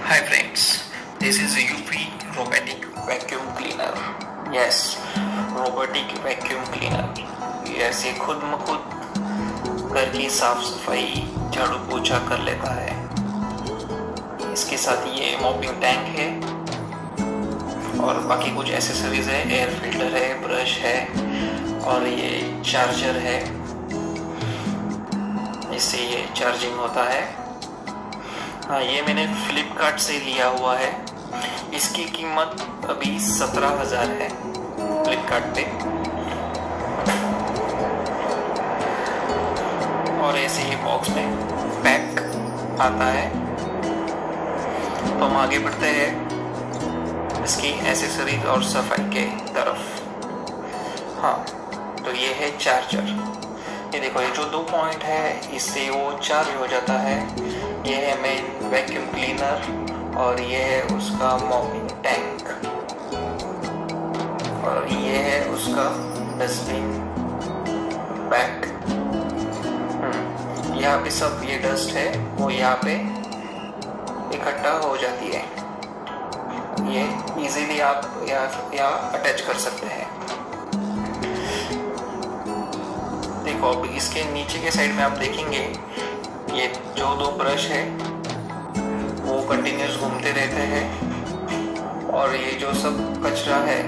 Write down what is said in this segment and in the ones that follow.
Hi friends, this is UP Robotic Vacuum Cleaner. Yes, Robotic Vacuum Cleaner. Yes, ये खुद म खुद घर की साफ सफाई झाड़ू पोछा कर लेता है। इसके साथ ये मॉपिंग टैंक है और बाकी कुछ एसेसरीज है, एयर फिल्टर है, ब्रश है और ये चार्जर है, इससे ये चार्जिंग होता है। हाँ, ये मैंने फ्लिपकार्ट से लिया हुआ है। इसकी कीमत अभी 17,000 है फ्लिपकार्ट पे। और ऐसे ये बॉक्स में पैक आता है। तो हम आगे बढ़ते हैं इसकी एसेसरीज और सफाई के तरफ। हाँ, तो ये है चार्जर। ये देखो, ये जो 2 पॉइंट है इससे वो चार्ज हो जाता है। ये है मेन वैक्यूम क्लीनर और ये है उसका मॉपिंग टैंक और ये है उसका डस्टबिन बैग। यहाँ पे सब ये डस्ट है वो यहाँ पे इकट्ठा हो जाती है। ये इजीली आप यहाँ अटैच कर सकते हैं। देखो, अब इसके नीचे के साइड में आप देखेंगे ये जो 2 ब्रश है वो कंटिन्यूस घूमते रहते हैं और ये जो सब कचरा है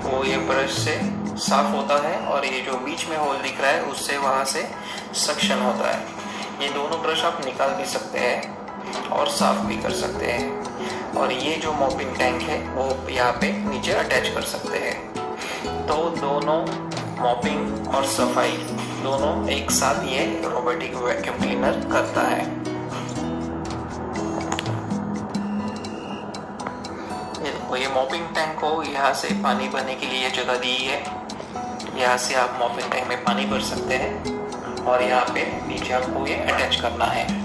वो ये ब्रश से साफ होता है और ये जो बीच में होल दिख रहा है उससे वहाँ से सक्शन होता है। ये दोनों ब्रश आप निकाल भी सकते हैं और साफ भी कर सकते हैं। और ये जो मॉपिंग टैंक है वो यहाँ पे नीचे अटैच कर सकते हैं। तो दोनों मॉपिंग और सफाई दोनों एक साथ ये रोबोटिक वैक्यूम क्लीनर करता है। ये मॉपिंग टैंक को यहाँ से पानी भरने के लिए जगह दी है। यहाँ से आप मॉपिंग टैंक में पानी भर सकते हैं और यहाँ पे नीचे आपको ये अटैच करना है।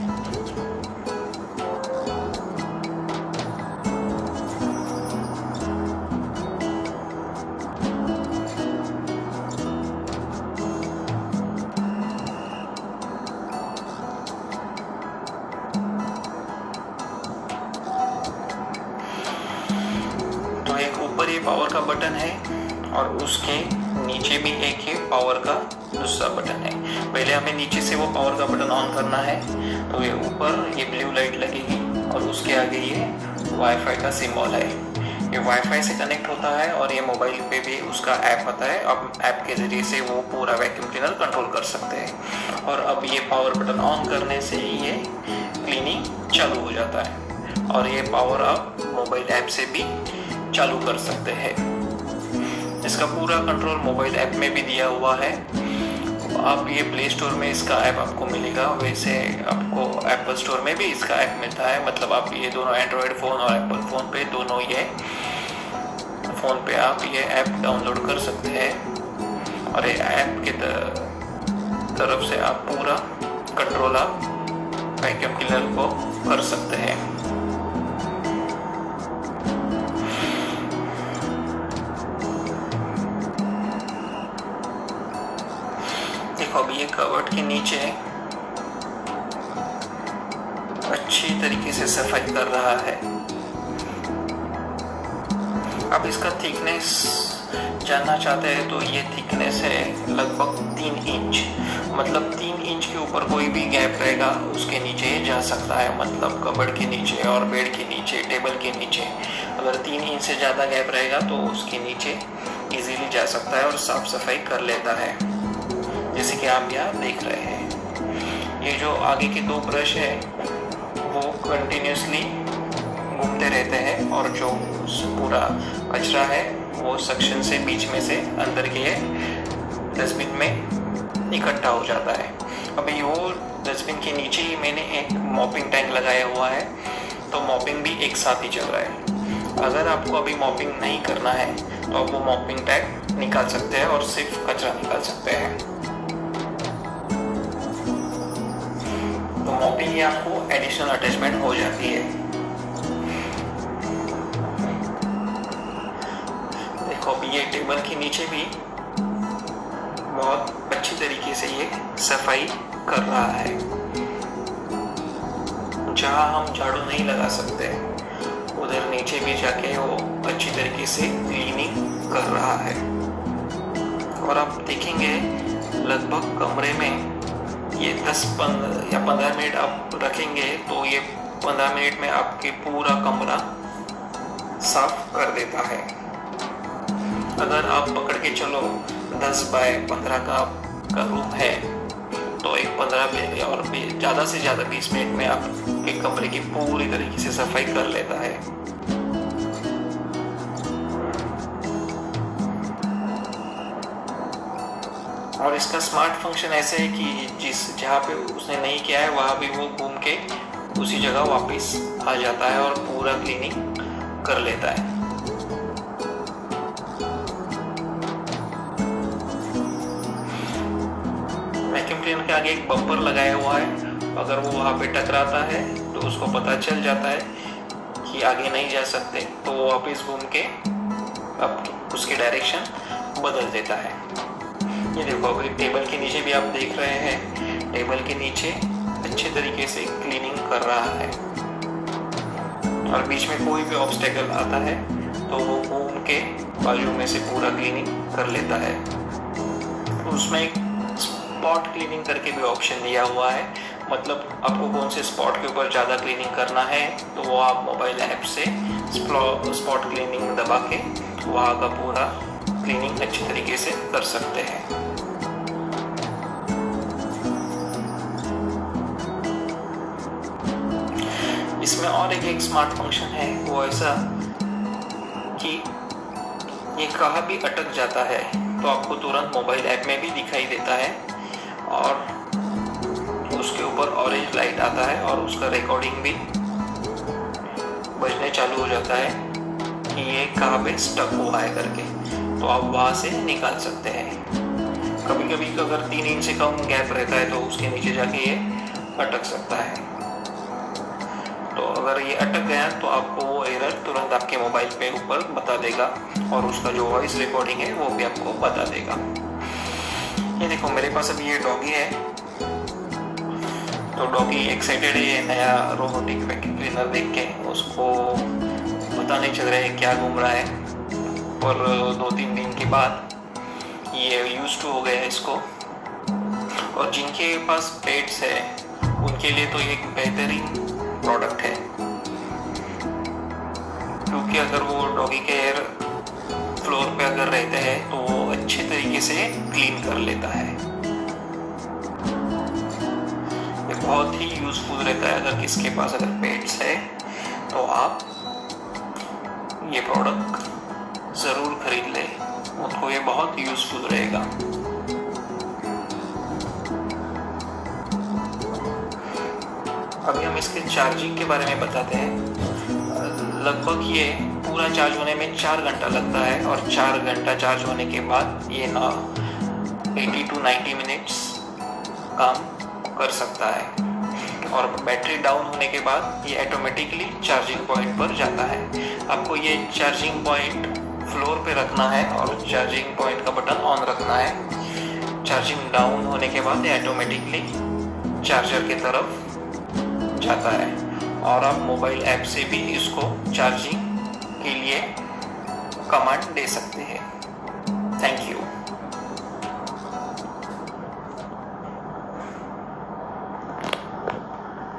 तो एक ऊपर ये पावर का बटन है और उसके नीचे भी एक ये पावर का दूसरा बटन है। पहले हमें नीचे से वो पावर का बटन ऑन करना है। तो ये ऊपर ये ब्लू लाइट लगेगी और उसके आगे ये वाईफाई का सिंबल है। ये वाईफाई से कनेक्ट होता है और ये मोबाइल पे भी उसका ऐप आता है। अब ऐप के ज़रिए से वो पूरा वैक्यूम क्लीनर कंट्रोल कर सकते हैं। और अब ये पावर बटन ऑन करने से ये क्लीनिंग चालू हो जाता है और ये पावर आप मोबाइल ऐप से भी चालू कर सकते हैं। इसका पूरा कंट्रोल मोबाइल ऐप में भी दिया हुआ है। आप ये प्ले स्टोर में इसका ऐप आपको मिलेगा, वैसे आपको एप्पल स्टोर में भी इसका ऐप मिलता है। मतलब आप ये दोनों एंड्रॉयड फ़ोन और एप्पल फ़ोन पे दोनों ये फ़ोन पे आप ये ऐप डाउनलोड कर सकते हैं और ये ऐप के तरफ से आप पूरा कंट्रोल आप वैक्यूम क्लीनर को कर सकते हैं। अब ये कवर्ड के नीचे अच्छी तरीके से सफाई कर रहा है। अब इसका थिकनेस जानना चाहते हैं तो ये थिकनेस है लगभग 3 इंच। मतलब 3 इंच के ऊपर कोई भी गैप रहेगा उसके नीचे जा सकता है। मतलब कबर्ड के नीचे और बेड के नीचे, टेबल के नीचे अगर 3 इंच से ज़्यादा गैप रहेगा तो उसके नीचे इजीली जा सकता है और साफ सफाई कर लेता है, जैसे कि आप यहाँ देख रहे हैं। ये जो आगे के 2 ब्रश है वो कंटिन्यूसली घूमते रहते हैं और जो पूरा कचरा है वो सक्शन से बीच में से अंदर के डस्टबिन में इकट्ठा हो जाता है। अभी वो डस्टबिन के नीचे ही मैंने एक मॉपिंग टैंक लगाया हुआ है, तो मॉपिंग भी एक साथ ही चल रहा है। अगर आपको अभी मॉपिंग नहीं करना है तो आप वो मॉपिंग टैंक निकाल सकते हैं और सिर्फ कचरा निकाल सकते हैं। तो मॉपिंग ही आपको एडिशनल अटैचमेंट हो जाती है। देखो, अभी ये टेबल के नीचे भी बहुत अच्छी तरीके से ये सफाई कर रहा है। जहाँ हम झाड़ू नहीं लगा सकते उधर नीचे भी जाके वो अच्छी तरीके से क्लीनिंग कर रहा है। और आप देखेंगे लगभग कमरे में ये 10 या 15 मिनट आप रखेंगे तो ये 15 मिनट में आपके पूरा कमरा साफ कर देता है। अगर आप पकड़ के चलो 10 बाय 15 का रूम है तो एक 15 और ज़्यादा से ज़्यादा 20 मिनट में आपके कमरे की पूरी तरीके से सफाई कर लेता है। और इसका स्मार्ट फंक्शन ऐसे है कि जहाँ पे उसने नहीं किया है वहाँ भी वो घूम के उसी जगह वापस आ जाता है और पूरा क्लीनिंग कर लेता है। वैक्यूम क्लीनर के आगे एक बम्पर लगाया हुआ है, अगर वो वहाँ पे टकराता है तो उसको पता चल जाता है कि आगे नहीं जा सकते, तो वो वापस घूम के उसके डायरेक्शन बदल देता है। ये देखो अभी टेबल के नीचे भी आप देख रहे हैं, टेबल के नीचे अच्छे तरीके से क्लीनिंग कर रहा है। और बीच में कोई भी ऑब्स्टेकल आता है तो वो घूम के बाजू में से पूरा क्लीनिंग कर लेता है। उसमें एक स्पॉट क्लीनिंग करके भी ऑप्शन दिया हुआ है, मतलब आपको कौन से स्पॉट के ऊपर ज़्यादा क्लीनिंग करना है तो वो आप मोबाइल ऐप से स्पॉट क्लीनिंग दबा के वहाँ का पूरा क्लीनिंग अच्छी तरीके से कर सकते हैं। इसमें और एक स्मार्ट फंक्शन है, वो ऐसा कि ये कहाँ भी अटक जाता है तो आपको तुरंत मोबाइल ऐप में भी दिखाई देता है और उसके ऊपर ऑरेंज लाइट आता है और उसका रिकॉर्डिंग भी बजने चालू हो जाता है कि ये कहाँ पे स्टक हुआ है करके, तो आप वहाँ से निकाल सकते हैं। कभी कभी अगर 3 इंच से कम गैप रहता है तो उसके नीचे जाके ये अटक सकता है। तो अगर ये अटक गया तो आपको वो एरर तुरंत आपके मोबाइल पे ऊपर बता देगा और उसका जो वॉइस रिकॉर्डिंग है वो भी आपको बता देगा। ये देखो मेरे पास अभी ये डॉगी है, तो डॉगी एक्साइटेड है ये नया रोबोटिक वैक्यूम क्लीनर देख के, उसको पता नहीं चल रहा है क्या घूम रहा है, और 2-3 दिन के बाद ये यूज टू हो गया है इसको। और जिनके पास पेट्स है उनके लिए तो ये एक बेहतरीन प्रोडक्ट है, क्योंकि अगर वो डॉगी के एयर फ्लोर पे अगर रहते हैं तो वो अच्छे तरीके से क्लीन कर लेता है। ये बहुत ही यूजफुल रहता है, अगर किसके पास अगर पेट्स है तो आप ये प्रोडक्ट ज़रूर खरीद लें, उनको ये बहुत यूजफुल रहेगा। अभी हम इसके चार्जिंग के बारे में बताते हैं। लगभग ये पूरा चार्ज होने में 4 घंटा लगता है और 4 घंटा चार्ज होने के बाद ये 80 to 90 मिनट्स काम कर सकता है। और बैटरी डाउन होने के बाद ये ऑटोमेटिकली चार्जिंग पॉइंट पर जाता है। आपको ये चार्जिंग पॉइंट फ्लोर पे रखना है और चार्जिंग पॉइंट का बटन ऑन रखना है। चार्जिंग डाउन होने के बाद ये ऑटोमेटिकली चार्जर की तरफ जाता है और आप मोबाइल ऐप से भी इसको चार्जिंग के लिए कमांड दे सकते हैं। Thank you.